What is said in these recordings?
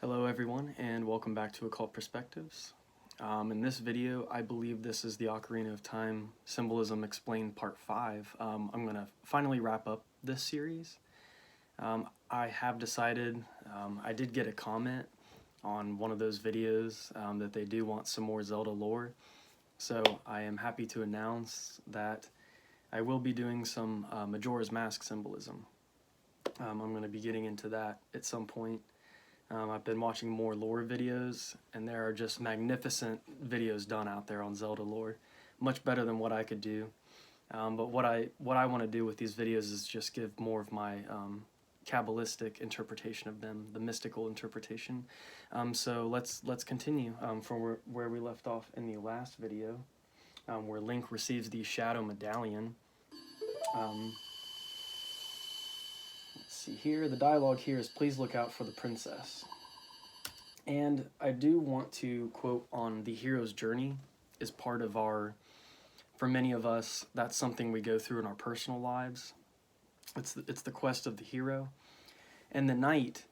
Hello everyone and welcome back to Occult Perspectives. In this video, I believe this is the Ocarina of Time Symbolism Explained Part 5. I'm going to finally wrap up this series. I have decided, I did get a comment on one of those videos that they do want some more Zelda lore. So I am happy to announce that I will be doing some Majora's Mask symbolism. I'm going to be getting into that at some point. I've been watching more lore videos, and there are just magnificent videos done out there on Zelda lore, much better than what I could do. But what I want to do with these videos is just give more of my Kabbalistic interpretation of them, the mystical interpretation. So let's continue from where we left off in the last video, where Link receives the Shadow Medallion. See here, the dialogue here is, "Please look out for the princess." And I do want to quote on the hero's journey is part of our, for many of us, that's something we go through in our personal lives. It's the quest of the hero. And the knight,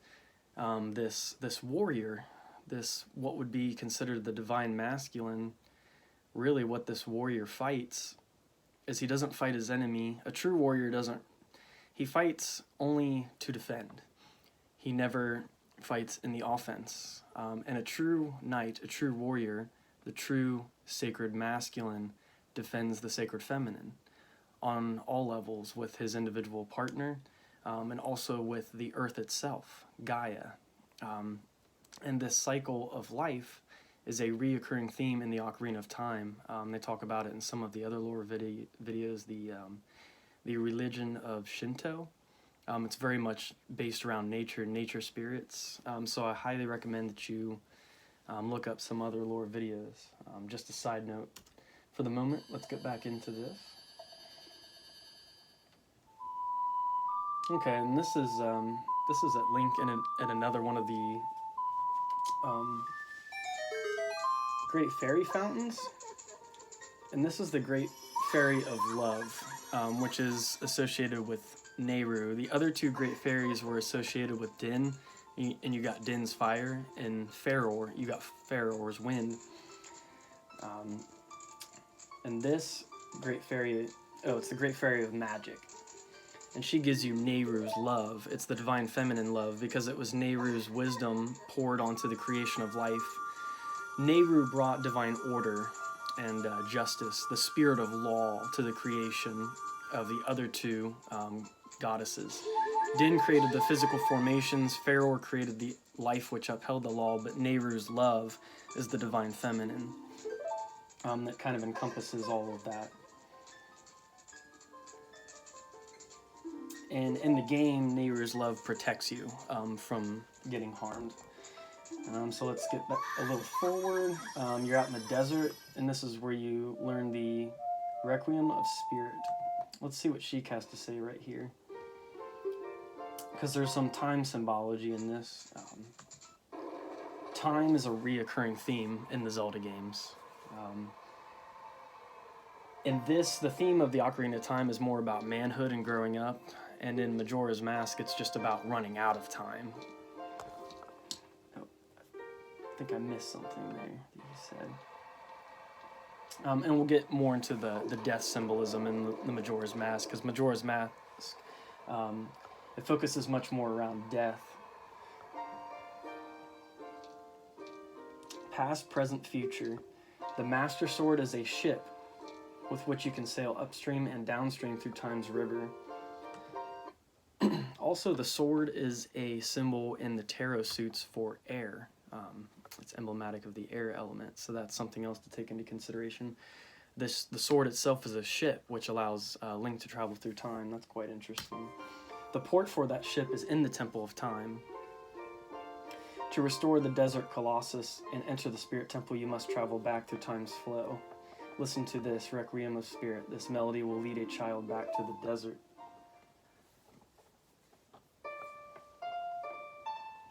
this warrior, this what would be considered the divine masculine, really what this warrior fights is he doesn't fight his enemy. A true warrior doesn't. He fights only to defend. He never fights in the offense. And a true knight, a true warrior, the true sacred masculine defends the sacred feminine on all levels with his individual partner and also with the earth itself, Gaia. And this cycle of life is a reoccurring theme in the Ocarina of Time. They talk about it in some of the other lore videos, the religion of Shinto. It's very much based around nature spirits. So I highly recommend that you look up some other lore videos. Just a side note. For the moment, let's get back into this. Okay, and this is at Link in another one of the Great Fairy Fountains. And this is the Great Fairy of Love, which is associated with Nehru. The other two great fairies were associated with Din, and you got Din's fire, and Faror, you got Faror's wind. And this great fairy, it's the Great Fairy of Magic. And she gives you Nehru's love. It's the divine feminine love, because it was Nehru's wisdom poured onto the creation of life. Nehru brought divine order and justice, the spirit of law, to the creation of the other two goddesses. Din created the physical formations, Faror created the life which upheld the law, but Nehru's love is the divine feminine that kind of encompasses all of that. And in the game, Nehru's love protects you from getting harmed. So let's get back a little forward. You're out in the desert, and this is where you learn the Requiem of Spirit. Let's see what Sheik has to say right here, because there's some time symbology in this. Time is a reoccurring theme in the Zelda games. In this, the theme of the Ocarina of Time is more about manhood and growing up, and in Majora's Mask, it's just about running out of time. I think I missed something there that you said. And we'll get more into the death symbolism in the Majora's Mask, because Majora's Mask, it focuses much more around death. Past, present, future. The Master Sword is a ship with which you can sail upstream and downstream through time's river. Also, the sword is a symbol in the tarot suits for air. It's emblematic of the air element, so that's something else to take into consideration. The sword itself is a ship, which allows Link to travel through time. That's quite interesting. The port for that ship is in the Temple of Time. To restore the Desert Colossus and enter the Spirit Temple, you must travel back through time's flow. Listen to this Requiem of Spirit. This melody will lead a child back to the desert.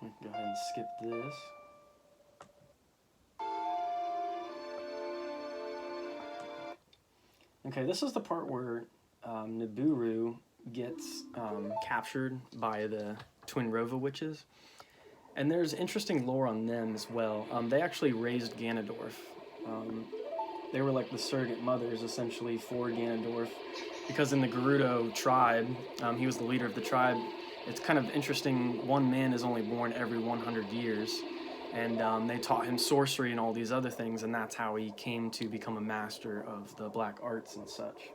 Go ahead and skip this. Okay, this is the part where Nibiru gets captured by the Twin Rova witches. And there's interesting lore on them as well. They actually raised Ganondorf. They were like the surrogate mothers, essentially, for Ganondorf. Because in the Gerudo tribe, he was the leader of the tribe. It's kind of interesting, one man is only born every 100 years. And they taught him sorcery and all these other things, and that's how he came to become a master of the black arts and such.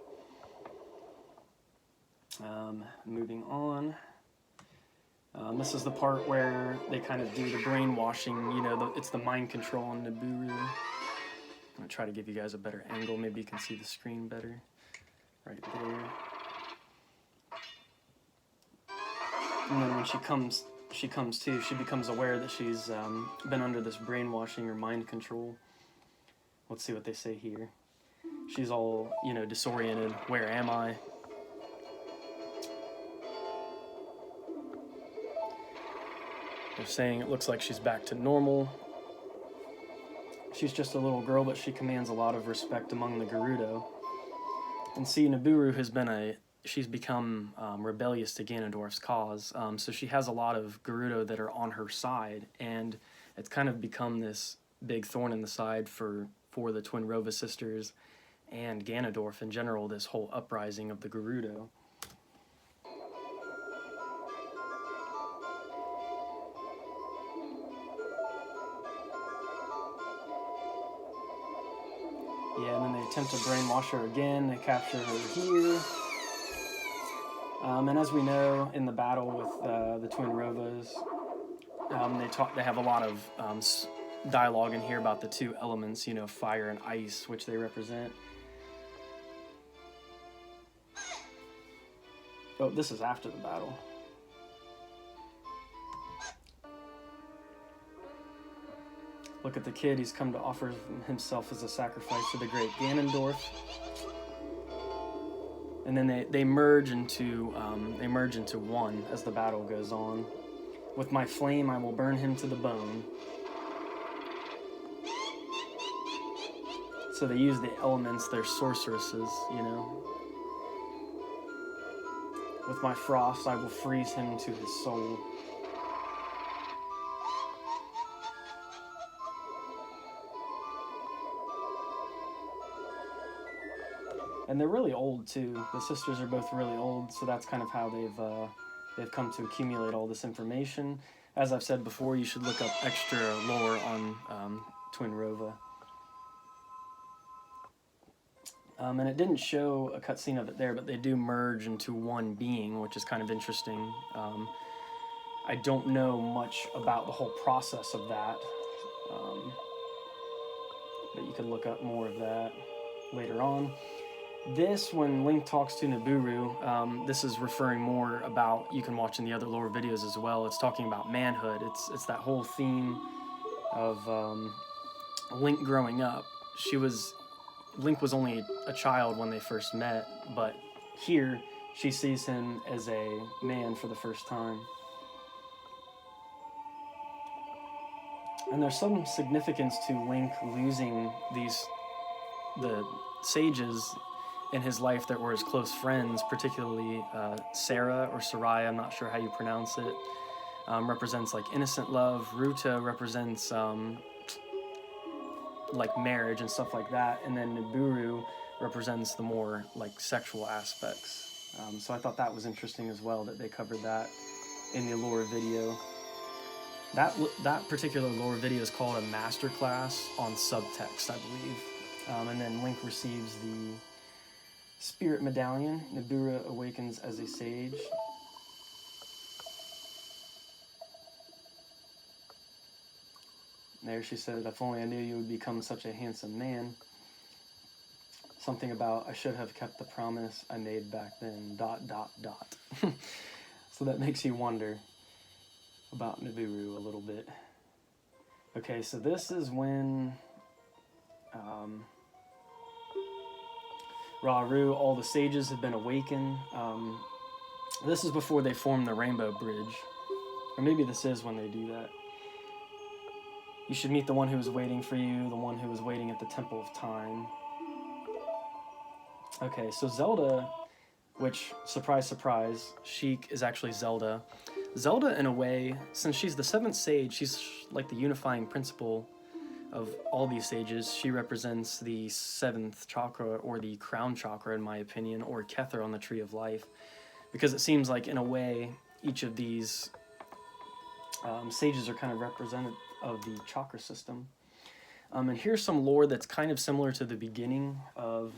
Moving on. This is the part where they kind of do the brainwashing, you know, it's the mind control on Nibiru. I'm going to try to give you guys a better angle. Maybe you can see the screen better. Right there. And then when she comes to, she becomes aware that she's been under this brainwashing or mind control. Let's see what they say here. She's all, you know, disoriented. Where am I? They're saying it looks like she's back to normal. She's just a little girl, but she commands a lot of respect among the Gerudo. And see, Nibiru has been she's become rebellious to Ganondorf's cause. So she has a lot of Gerudo that are on her side, and it's kind of become this big thorn in the side for the Twin Rova sisters and Ganondorf in general, this whole uprising of the Gerudo. Yeah, and then they attempt to brainwash her again. They capture her here. And as we know, in the battle with the Twin Rovas, they have a lot of dialogue in here about the two elements, you know, fire and ice, which they represent. Oh, this is after the battle. Look at the kid, he's come to offer himself as a sacrifice to the great Ganondorf. And then they merge into one as the battle goes on. With my flame, I will burn him to the bone. So they use the elements, they're sorceresses, you know. With my frost, I will freeze him to his soul. And they're really old too. The sisters are both really old, so that's kind of how they've come to accumulate all this information. As I've said before, you should look up extra lore on Twin Rova. And it didn't show a cutscene of it there, but they do merge into one being, which is kind of interesting. I don't know much about the whole process of that, but you can look up more of that later on. This, when Link talks to Nibiru, this is referring more about, you can watch in the other lore videos as well, it's talking about manhood. It's that whole theme of Link growing up. Link was only a child when they first met, but here she sees him as a man for the first time. And there's some significance to Link losing the sages in his life that were his close friends, particularly Sarah or Sarai, I'm not sure how you pronounce it, represents like innocent love. Ruta represents like marriage and stuff like that, and then Nibiru represents the more like sexual aspects. So I thought that was interesting as well, that they covered that in the lore video. That particular lore video is called a masterclass on subtext, I believe. And then Link receives the Spirit Medallion. Nibiru awakens as a sage. There she said, if only I knew you would become such a handsome man. Something about, I should have kept the promise I made back then, ... So that makes you wonder about Nibiru a little bit. Okay, so this is when Rauru, all the sages have been awakened. This is before they form the Rainbow Bridge. Or maybe this is when they do that. You should meet the one who is waiting for you, the one who is waiting at the Temple of Time. Okay, so Zelda, which, surprise, surprise, Sheik is actually Zelda. Zelda, in a way, since she's the 7th sage, she's like the unifying principle of all these sages. She represents the 7th chakra, or the crown chakra, in my opinion, or Kether on the Tree of Life, because it seems like, in a way, each of these sages are kind of representative of the chakra system. And here's some lore that's kind of similar to the beginning of...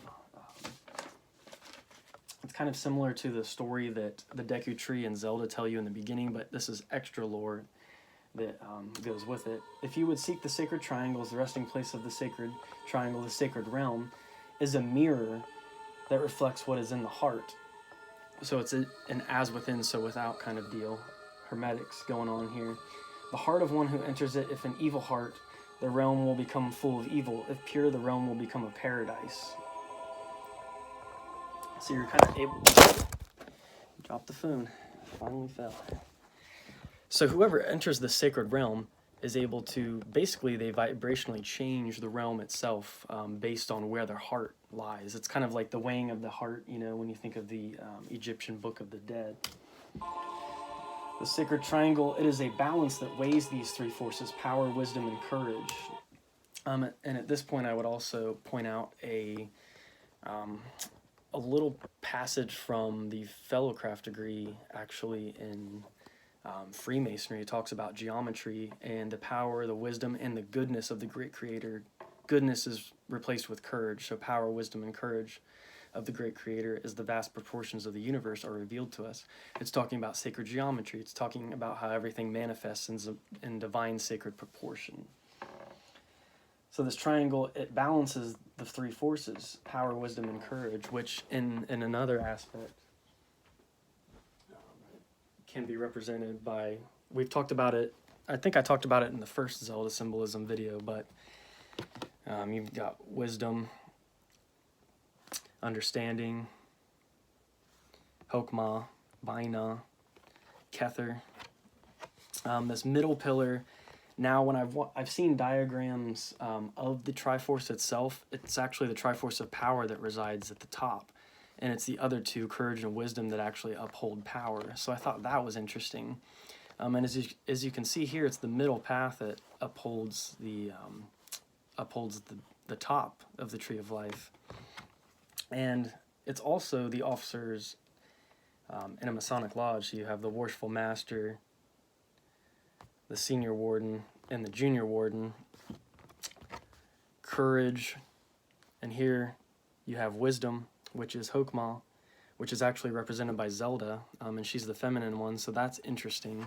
it's kind of similar to the story that the Deku Tree and Zelda tell you in the beginning, but this is extra lore that goes with it. If you would seek the sacred triangles, the resting place of the sacred triangle, the sacred realm, is a mirror that reflects what is in the heart. So it's an as within, so without kind of deal. Hermetics going on here. The heart of one who enters it, if an evil heart, the realm will become full of evil. If pure, the realm will become a paradise. So you're kind of able to drop the phone. Finally fell. So whoever enters the sacred realm is able to, basically, they vibrationally change the realm itself based on where their heart lies. It's kind of like the weighing of the heart, you know, when you think of the Egyptian Book of the Dead. The sacred triangle, it is a balance that weighs these 3 forces: power, wisdom, and courage. And at this point, I would also point out a little passage from the Fellowcraft degree, actually, in Freemasonry. It talks about geometry and the power, the wisdom, and the goodness of the great creator. Goodness is replaced with courage, so power, wisdom, and courage of the great creator as the vast proportions of the universe are revealed to us. It's talking about sacred geometry. It's talking about how everything manifests in divine sacred proportion. So this triangle, it balances the 3 forces: power, wisdom, and courage, which in another aspect can be represented by, we've talked about it, I think I talked about it in the first Zelda Symbolism video, but you've got wisdom, understanding, Hokmah, Baina, Kether. This middle pillar, now when I've seen diagrams of the Triforce itself, it's actually the Triforce of power that resides at the top. And it's the other 2, courage and wisdom, that actually uphold power. So I thought that was interesting. And as you can see here, it's the middle path that upholds the top of the Tree of Life. And it's also the officers in a Masonic lodge. So you have the Worshipful Master, the Senior Warden, and the Junior Warden. Courage, and here you have wisdom, which is Hokmah, which is actually represented by Zelda, and she's the feminine one, so that's interesting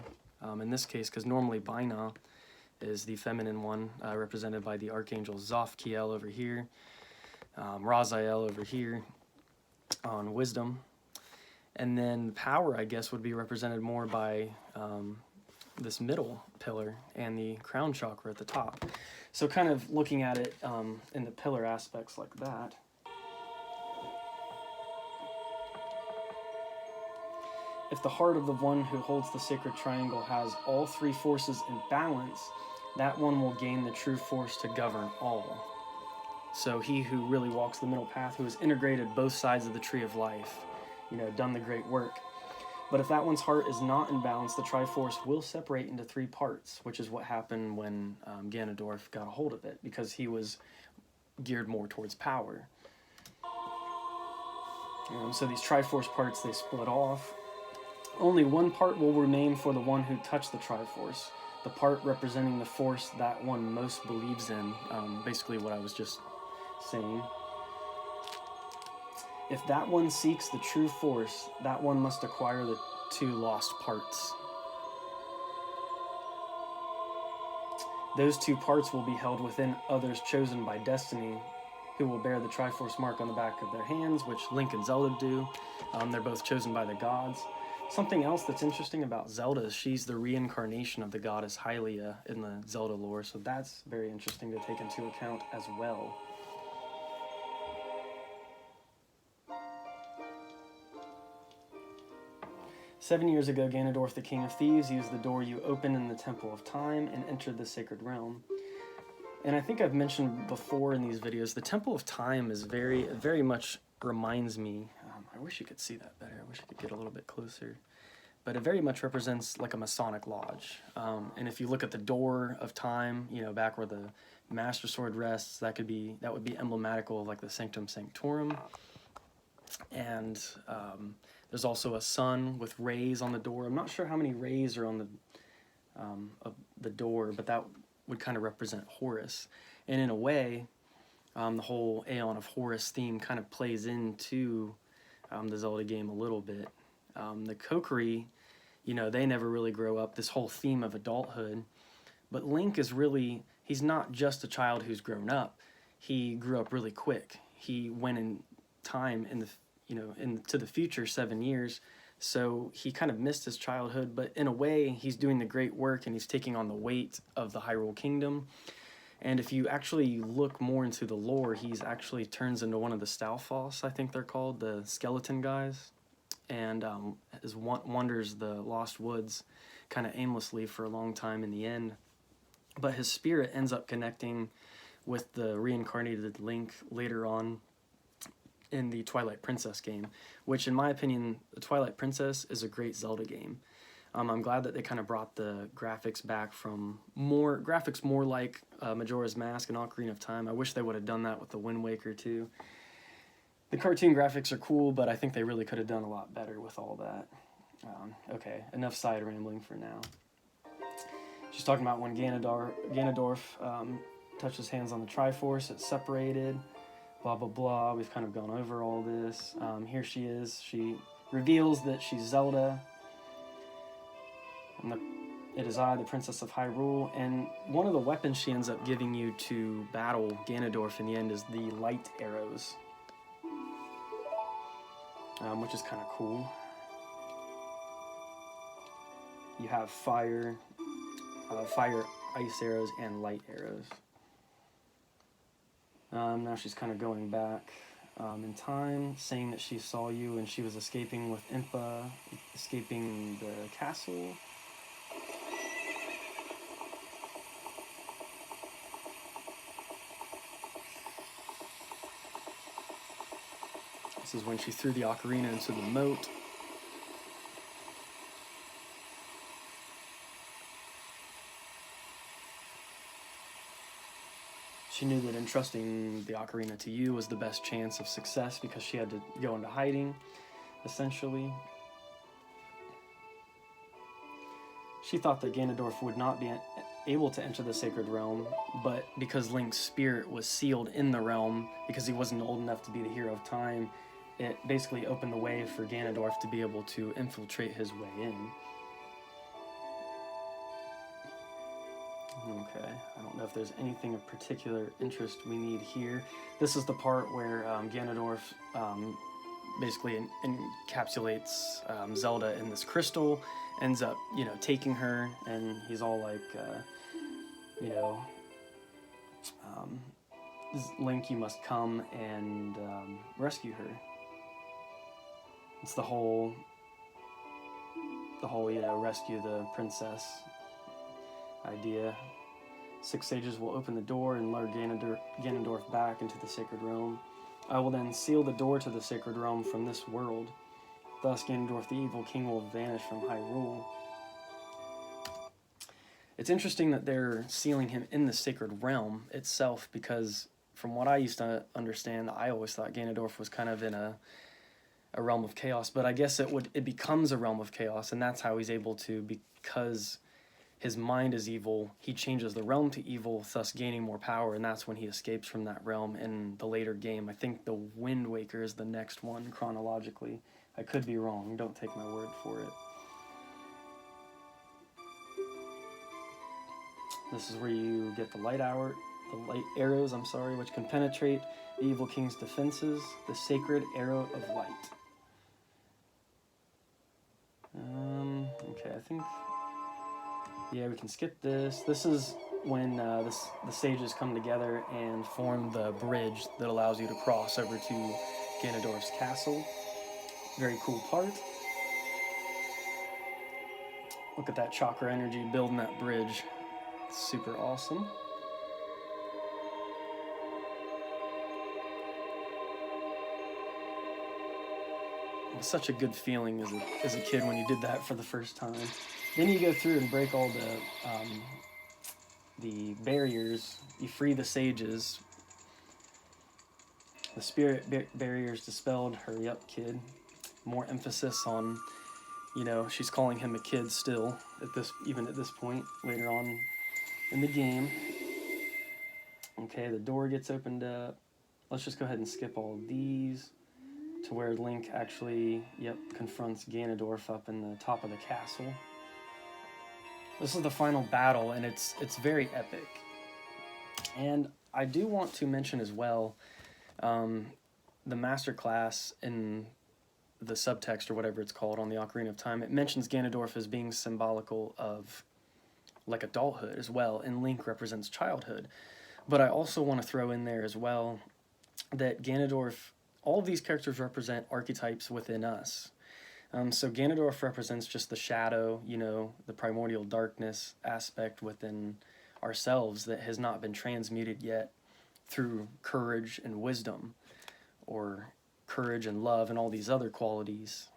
in this case, because normally Baina is the feminine one, represented by the Archangel Zophkiel over here, Raziel over here on wisdom, and then power, I guess, would be represented more by this middle pillar and the crown chakra at the top. So kind of looking at it in the pillar aspects like that. If the heart of the one who holds the sacred triangle has all 3 forces in balance, that one will gain the true force to govern all. So he who really walks the middle path, who has integrated both sides of the Tree of Life, you know, done the great work. But if that one's heart is not in balance, the Triforce will separate into 3 parts, which is what happened when Ganondorf got a hold of it, because he was geared more towards power. So these Triforce parts, they split off. Only one part will remain for the one who touched the Triforce, the part representing the force that one most believes in, basically what I was just saying. If that one seeks the true force, that one must acquire the 2 lost parts. Those 2 parts will be held within others chosen by destiny, who will bear the Triforce mark on the back of their hands, which Link and Zelda do. They're both chosen by the gods. Something else that's interesting about Zelda is she's the reincarnation of the goddess Hylia in the Zelda lore, so that's very interesting to take into account as well. "7 years ago, Ganondorf, the King of Thieves, used the door you opened in the Temple of Time and entered the sacred realm." And I think I've mentioned before in these videos, the Temple of Time is very much reminds me, I wish you could see that better, I wish I could get a little bit closer, but it very much represents like a Masonic lodge. And if you look at the door of time, you know, back where the Master Sword rests, that would be emblematical of like the Sanctum Sanctorum. And there's also a sun with rays on the door. I'm not sure how many rays are on of the door, but that would kind of represent Horus. And in a way, the whole Aeon of Horus theme kind of plays into the Zelda game a little bit. The Kokiri, you know, they never really grow up, this whole theme of adulthood. But Link is really, he's not just a child who's grown up. He grew up really quick. He went in time in the, you know, into the future 7 years. So he kind of missed his childhood, but in a way, he's doing the great work and he's taking on the weight of the Hyrule Kingdom. And if you actually look more into the lore, he's actually turns into one of the Stalfos, I think they're called, the skeleton guys, and wanders the Lost Woods kind of aimlessly for a long time in the end. But his spirit ends up connecting with the reincarnated Link later on in the Twilight Princess game, which in my opinion, the Twilight Princess is a great Zelda game. I'm glad that they kind of brought the graphics back from more like Majora's Mask and Ocarina of Time. I wish they would have done that with the Wind Waker too. The cartoon graphics are cool, but I think they really could have done a lot better with all that. Okay, enough side rambling for now. She's talking about when Ganondorf touched his hands on the Triforce, it's separated, blah, blah, blah. We've kind of gone over all this. Here she is. She reveals that she's Zelda. And it is I, the Princess of Hyrule, and one of the weapons she ends up giving you to battle Ganondorf in the end is the light arrows, which is kind of cool. You have fire, ice arrows, and light arrows. Now she's kind of going back in time, saying that she saw you and she was escaping with Impa, escaping the castle. This is when she threw the ocarina into the moat. She knew that entrusting the ocarina to you was the best chance of success because she had to go into hiding, essentially. She thought that Ganondorf would not be able to enter the Sacred Realm, but because Link's spirit was sealed in the realm, because he wasn't old enough to be the hero of time, it basically opened the way for Ganondorf to be able to infiltrate his way in. Okay, I don't know if there's anything of particular interest we need here. This is the part where Ganondorf basically encapsulates Zelda in this crystal, ends up, you know, taking her, and he's all like, you know, Link, you must come and rescue her. It's the whole, you know, rescue the princess idea. 6 sages will open the door and lure Ganondorf back into the Sacred Realm. I will then seal the door to the Sacred Realm from this world. Thus, Ganondorf the Evil King will vanish from Hyrule. It's interesting that they're sealing him in the Sacred Realm itself, because from what I used to understand, I always thought Ganondorf was kind of in a realm of chaos, but I guess it becomes a realm of chaos, and that's how he's able to, because his mind is evil, he changes the realm to evil, thus gaining more power, and that's when he escapes from that realm in the later game. I think the Wind Waker is the next one chronologically. I could be wrong, don't take my word for it. This is where you get the light arrows, which can penetrate the Evil King's defenses, the Sacred Arrow of Light. Okay, I think, yeah, we can skip this. This is when the sages come together and form the bridge that allows you to cross over to Ganondorf's castle. Very cool part. Look at that chakra energy building that bridge. It's super awesome. such a good feeling as a kid when you did that for the first time. Then you go through and break all the barriers. You free the sages. The spirit barriers dispelled. Hurry up, kid. More emphasis on, you know, she's calling him a kid still even at this point later on in the game. Okay, the door gets opened up. Let's just go ahead and skip all of these to where Link actually, confronts Ganondorf up in the top of the castle. This is the final battle, and it's very epic. And I do want to mention as well, the masterclass in the subtext or whatever it's called on the Ocarina of Time. It mentions Ganondorf as being symbolical of like adulthood as well, and Link represents childhood. But I also want to throw in there as well that Ganondorf, all of these characters represent archetypes within us. So Ganondorf represents just the shadow, you know, the primordial darkness aspect within ourselves that has not been transmuted yet through courage and wisdom, or courage and love and all these other qualities.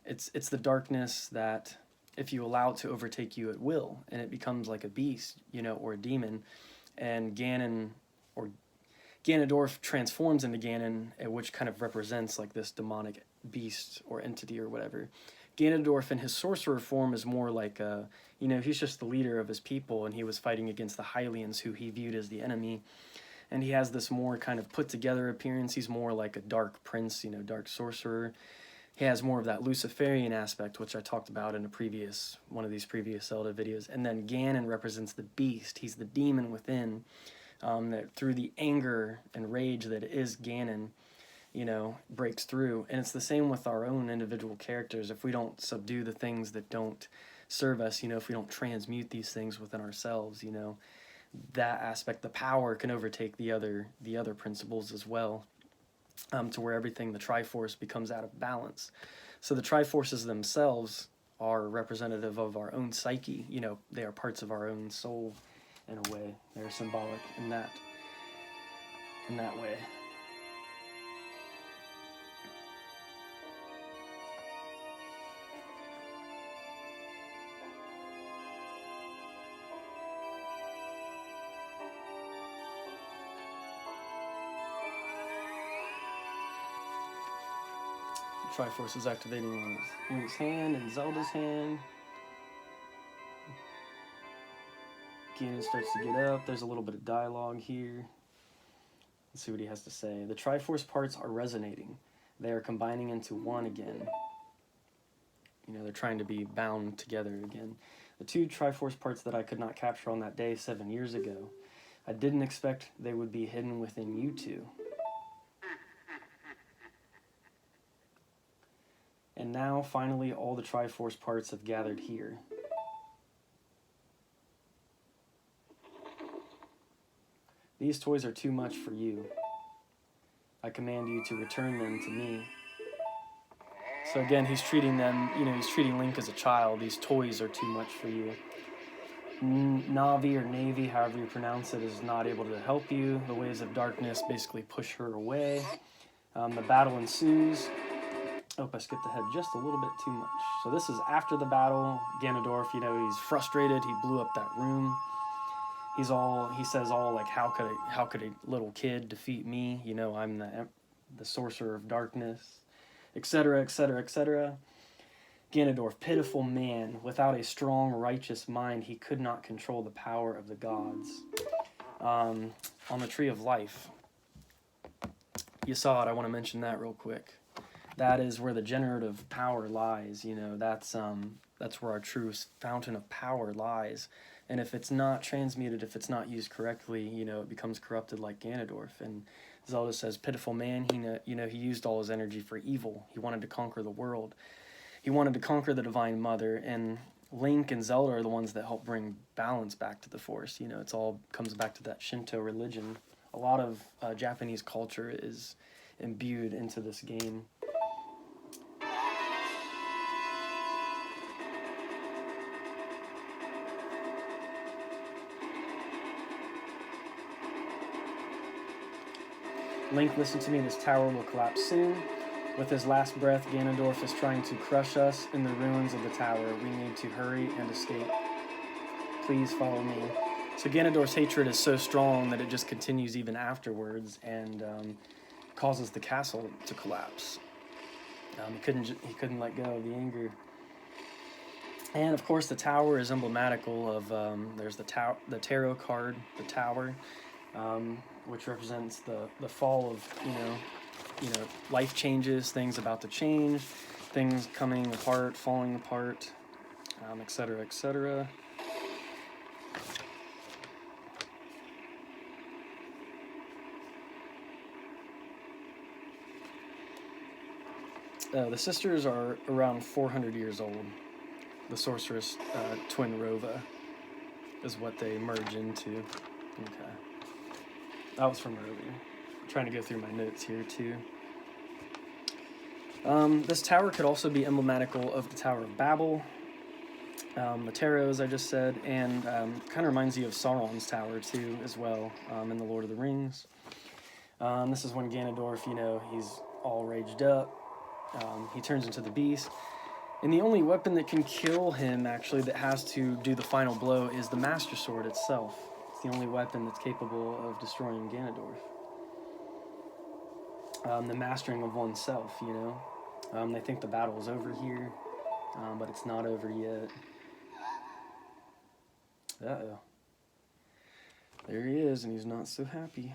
It's the darkness that if you allow it to overtake you, it will, and it becomes like a beast, you know, or a demon. And Ganondorf transforms into Ganon, which kind of represents like this demonic beast or entity or whatever. Ganondorf in his sorcerer form is more like you know, he's just the leader of his people, and he was fighting against the Hylians, who he viewed as the enemy. And he has this more kind of put together appearance. He's more like a dark prince, you know, dark sorcerer. He has more of that Luciferian aspect, which I talked about in one of these previous Zelda videos. And then Ganon represents the beast. He's the demon within, that through the anger and rage that is Ganon, you know, breaks through. And it's the same with our own individual characters. If we don't subdue the things that don't serve us, you know, if we don't transmute these things within ourselves, you know, that aspect, the power can overtake the other principles as well, to where everything, the Triforce, becomes out of balance. So the Triforces themselves are representative of our own psyche, you know, they are parts of our own soul in a way. They're symbolic in that way. Triforce is activating on Link's hand and Zelda's hand. Ganon starts to get up. There's a little bit of dialogue here. Let's see what he has to say. The Triforce parts are resonating. They are combining into one again. You know, they're trying to be bound together again. The two Triforce parts that I could not capture on that day 7 years ago, I didn't expect they would be hidden within you two. And now, finally, all the Triforce parts have gathered here. These toys are too much for you. I command you to return them to me. So again, he's treating them, you know, he's treating Link as a child. These toys are too much for you. Navi or Navy, however you pronounce it, is not able to help you. The waves of darkness basically push her away. The battle ensues. Oh, I skipped ahead just a little bit too much. So this is after the battle. Ganondorf, you know, he's frustrated. He blew up that room. He says like, how could a little kid defeat me? You know, I'm the sorcerer of darkness, etc., etc., etc. Ganondorf, pitiful man, without a strong, righteous mind, he could not control the power of the gods. On the Tree of Life, you saw it. I want to mention that real quick. That is where the generative power lies, you know, that's where our true fountain of power lies. And if it's not transmuted, if it's not used correctly, you know, it becomes corrupted like Ganondorf. And Zelda says, pitiful man, he used all his energy for evil. He wanted to conquer the world. He wanted to conquer the Divine Mother, and Link and Zelda are the ones that help bring balance back to the Force. You know, it's all comes back to that Shinto religion. A lot of Japanese culture is imbued into this game. Link, listen to me, this tower will collapse soon. With his last breath, Ganondorf is trying to crush us in the ruins of the tower. We need to hurry and escape. Please follow me. So Ganondorf's hatred is so strong that it just continues even afterwards and causes the castle to collapse. He couldn't let go of the anger. And of course, the tower is emblematical of there's the tarot card, the tower, which represents the fall of life changes, things about to change, things coming apart, falling apart, etc., etc. The sisters are around 400 years old. The sorceress twin Rova is what they merge into. Okay. That was from earlier. I'm trying to go through my notes here too. This tower could also be emblematical of the Tower of Babel, the tarot, as I just said, and kind of reminds you of Sauron's tower too, as well, in the Lord of the Rings. This is when Ganondorf, he's all raged up. He turns into the beast. And the only weapon that can kill him, actually, that has to do the final blow is the Master Sword itself. It's the only weapon that's capable of destroying Ganondorf. The mastering of oneself, They think the battle is over here, but it's not over yet. Uh-oh. There he is, and he's not so happy.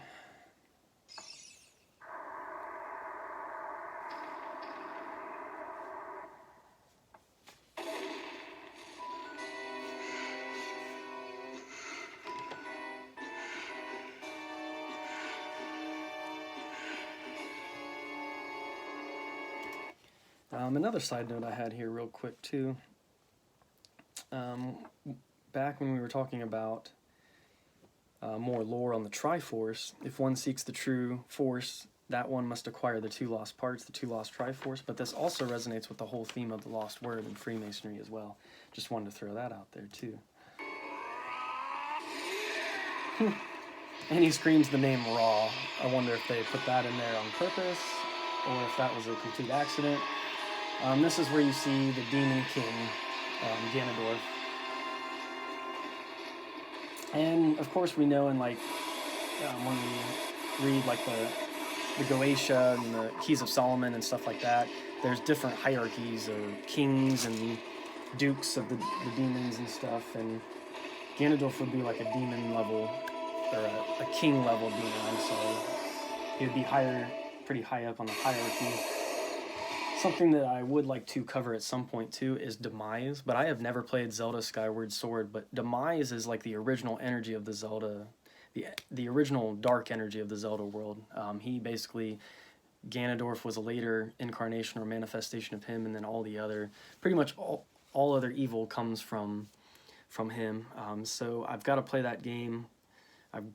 Another side note I had here real quick too. Back when we were talking about more lore on the Triforce, if one seeks the true force, that one must acquire the two lost parts, the two lost Triforce, but this also resonates with the whole theme of the lost word and Freemasonry as well. Just wanted to throw that out there too. And he screams the name Ra. I wonder if they put that in there on purpose, or if that was a complete accident. This is where you see the Demon King, Ganondorf. And of course we know in when we read the Goetia and the Keys of Solomon and stuff like that, there's different hierarchies of kings and dukes of the demons and stuff, and Ganondorf would be like a demon level, or a king level demon, so he would be pretty high up on the hierarchy. Something that I would like to cover at some point too is Demise, but I have never played Zelda Skyward Sword, but Demise is like the original energy of the Zelda, the original dark energy of the Zelda world. Ganondorf was a later incarnation or manifestation of him, and then pretty much all other evil comes from him. So I've got to play that game. I've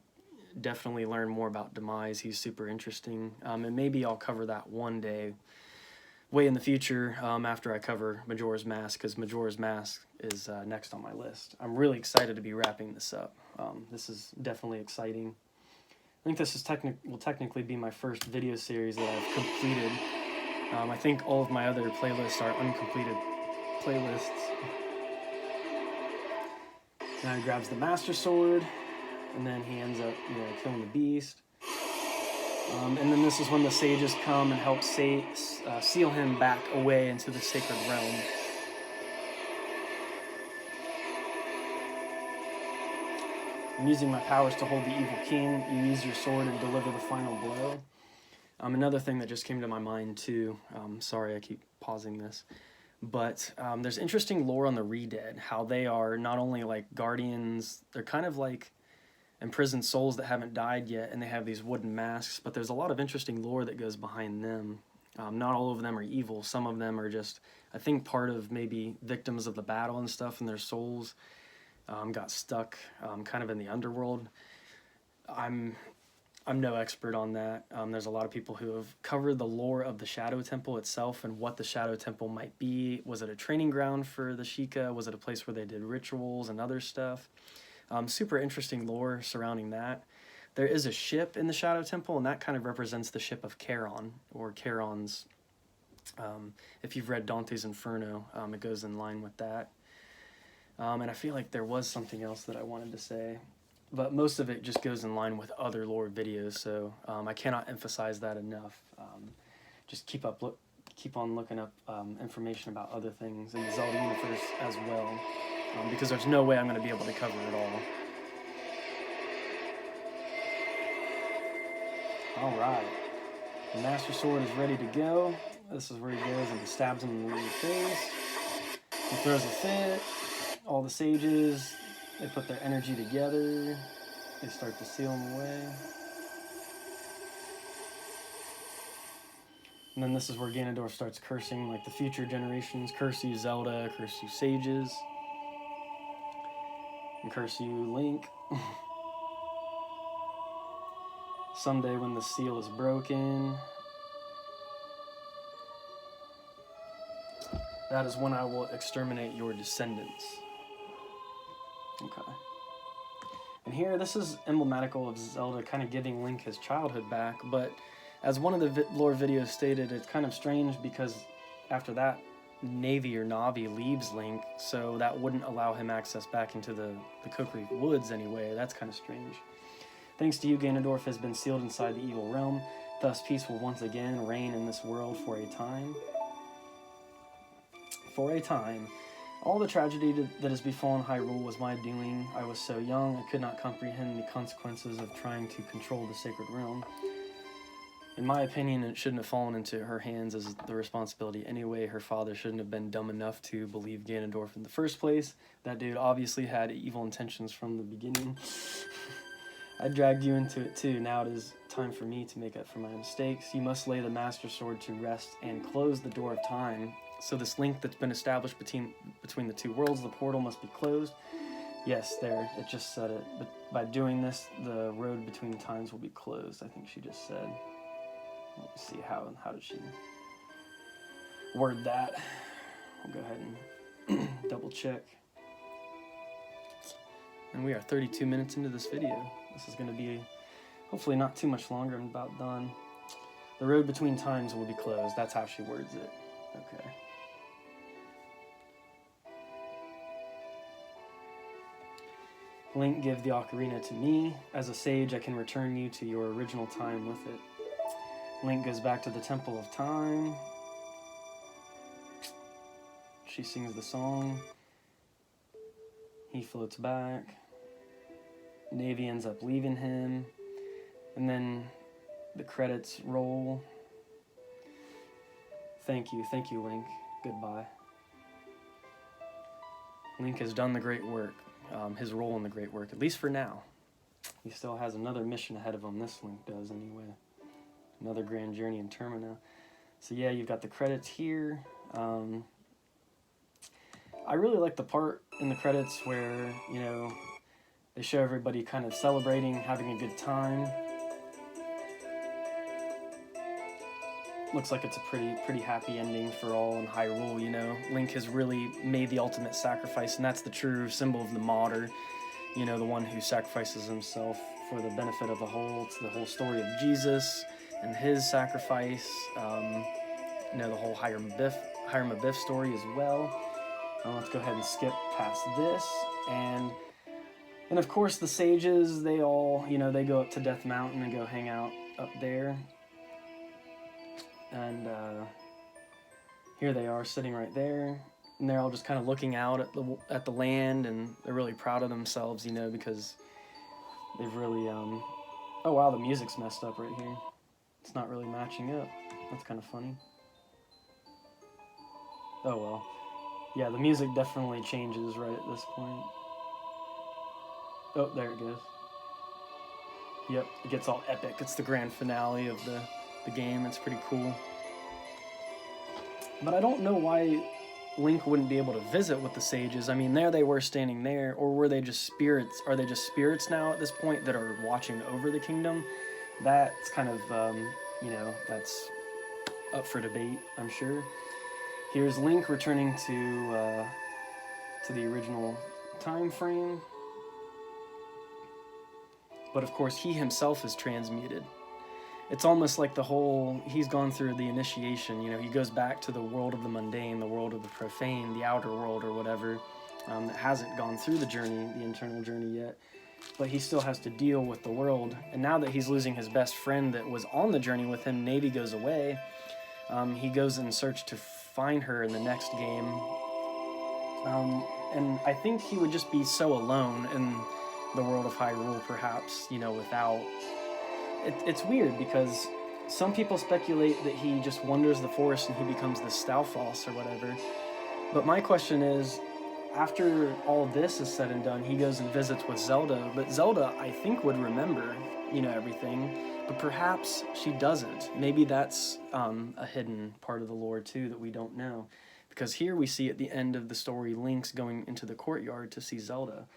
definitely learned more about Demise. He's super interesting, and maybe I'll cover that one day, way in the future, after I cover Majora's Mask, because Majora's Mask is next on my list. I'm really excited to be wrapping this up. This is definitely exciting. I think this will technically be my first video series that I've completed. I think all of my other playlists are uncompleted playlists. Now he grabs the Master Sword, and then he ends up, killing the beast. And then this is when the sages come and help seal him back away into the sacred realm. I'm using my powers to hold the evil king. You use your sword and deliver the final blow. Another thing that just came to my mind too, sorry I keep pausing this, but there's interesting lore on the Re-Dead, how they are not only like guardians, they're kind of like imprisoned souls that haven't died yet, and they have these wooden masks, but there's a lot of interesting lore that goes behind them. Not all of them are evil. Some of them are just, I think, part of maybe victims of the battle and stuff, and their souls got stuck kind of in the underworld. I'm no expert on that. There's a lot of people who have covered the lore of the Shadow Temple itself and what the Shadow Temple might be. Was it a training ground for the Sheikah? Was it a place where they did rituals and other stuff? Super interesting lore surrounding that. There is a ship in the Shadow Temple, and that kind of represents the ship of Charon, or Charon's If you've read Dante's Inferno, it goes in line with that. And I feel like there was something else that I wanted to say, but most of it just goes in line with other lore videos, so I cannot emphasize that enough. Just keep on looking up information about other things in the Zelda universe as well, because there's no way I'm going to be able to cover it all. Alright, the Master Sword is ready to go. This is where he goes and he stabs him in the face. He throws a fit. All the sages, they put their energy together. They start to seal him away. And then this is where Ganondorf starts cursing, like the future generations. Curse you, Zelda. Curse you, sages. And curse you, Link. Someday when the seal is broken, that is when I will exterminate your descendants. Okay. And here, this is emblematical of Zelda kind of giving Link his childhood back, but as one of the lore videos stated, it's kind of strange because after that, Navi leaves Link, so that wouldn't allow him access back into the Kokiri Woods anyway. That's kind of strange. Thanks to you, Ganondorf has been sealed inside the evil realm. Thus, peace will once again reign in this world for a time. For a time. All the tragedy that has befallen Hyrule was my doing. I was so young, I could not comprehend the consequences of trying to control the sacred realm. In my opinion, it shouldn't have fallen into her hands as the responsibility anyway. Her father shouldn't have been dumb enough to believe Ganondorf in the first place. That dude obviously had evil intentions from the beginning. I dragged you into it too. Now it is time for me to make up for my mistakes. You must lay the Master Sword to rest and close the door of time. So this link that's been established between the two worlds, the portal must be closed. Yes, there, it just said it. But by doing this, the road between times will be closed, I think she just said. Let me see, how did she word that? We'll go ahead and double check. And we are 32 minutes into this video. This is going to be hopefully not too much longer. I'm about done. The road between times will be closed. That's how she words it. Okay. Link, give the ocarina to me. As a sage, I can return you to your original time with it. Link goes back to the Temple of Time. She sings the song. He floats back. Navi ends up leaving him. And then the credits roll. Thank you, Link. Goodbye. Link has done the great work. His role in the great work, at least for now. He still has another mission ahead of him. This Link does anyway. Another grand journey in Termina. So yeah, you've got the credits here. I really like the part in the credits where, you know, they show everybody kind of celebrating, having a good time. Looks like it's a pretty happy ending for all in Hyrule, you know. Link has really made the ultimate sacrifice, and that's the true symbol of the martyr. You know, the one who sacrifices himself for the benefit of the whole. It's the whole story of Jesus and his sacrifice. You know, the whole Hiram Abiff story as well. Let's go ahead and skip past this. And of course the sages, they all, you know, they go up to Death Mountain and go hang out up there. And here they are sitting right there, and they're all just kind of looking out at the land, and they're really proud of themselves, you know, because they've really oh wow, the music's messed up right here. It's not really matching up. That's kind of funny. Oh well. Yeah, the music definitely changes right at this point. Oh, there it goes. Yep, it gets all epic. It's the grand finale of the game. It's pretty cool. But I don't know why Link wouldn't be able to visit with the sages. I mean, there they were standing there, or were they just spirits? Are they just spirits now at this point that are watching over the kingdom? That's kind of, you know, that's up for debate, I'm sure. Here's Link returning to the original time frame. But of course, he himself is transmuted. it's almost like the whole, he's gone through the initiation, you know, he goes back to the world of the mundane, the world of the profane, the outer world or whatever, that hasn't gone through the journey, the internal journey yet, but he still has to deal with the world. And now that he's losing his best friend that was on the journey with him, Navy goes away, he goes in search to find her in the next game. And I think he would just be so alone in the world of Hyrule, perhaps, you know, without... It's weird because some people speculate that he just wanders the forest and he becomes the Stalfos or whatever. But my question is, after all this is said and done, he goes and visits with Zelda. But Zelda, I think, would remember, you know, everything. But perhaps she doesn't. Maybe that's a hidden part of the lore, too, that we don't know. Because here we see at the end of the story Link's going into the courtyard to see Zelda.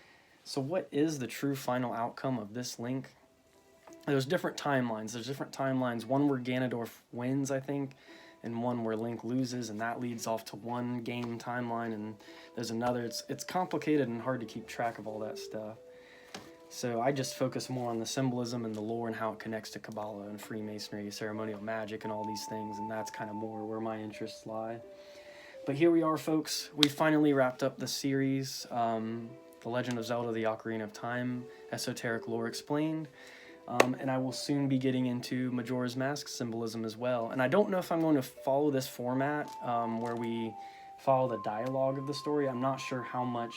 So what is the true final outcome of this Link? There's different timelines. There's different timelines. One where Ganondorf wins, I think, and one where Link loses, and that leads off to one game timeline, and there's another. It's complicated and hard to keep track of all that stuff. So I just focus more on the symbolism and the lore and how it connects to Kabbalah and Freemasonry, ceremonial magic, and all these things, and that's kind of more where my interests lie. But here we are, folks. We finally wrapped up the series, The Legend of Zelda, the Ocarina of Time, Esoteric Lore Explained. And I will soon be getting into Majora's Mask symbolism as well. And I don't know if I'm going to follow this format where we follow the dialogue of the story. I'm not sure how much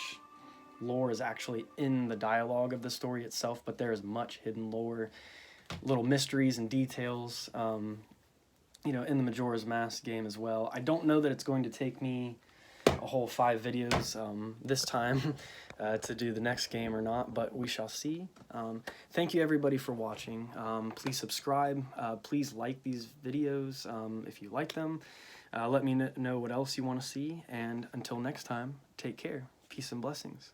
lore is actually in the dialogue of the story itself, but there is much hidden lore, little mysteries and details, you know, in the Majora's Mask game as well. I don't know that it's going to take me a whole 5 videos this time to do the next game or not, but we shall see. Thank you everybody for watching. Please subscribe. Please like these videos if you like them. Let me know what else you want to see, and until next time, take care. Peace and blessings.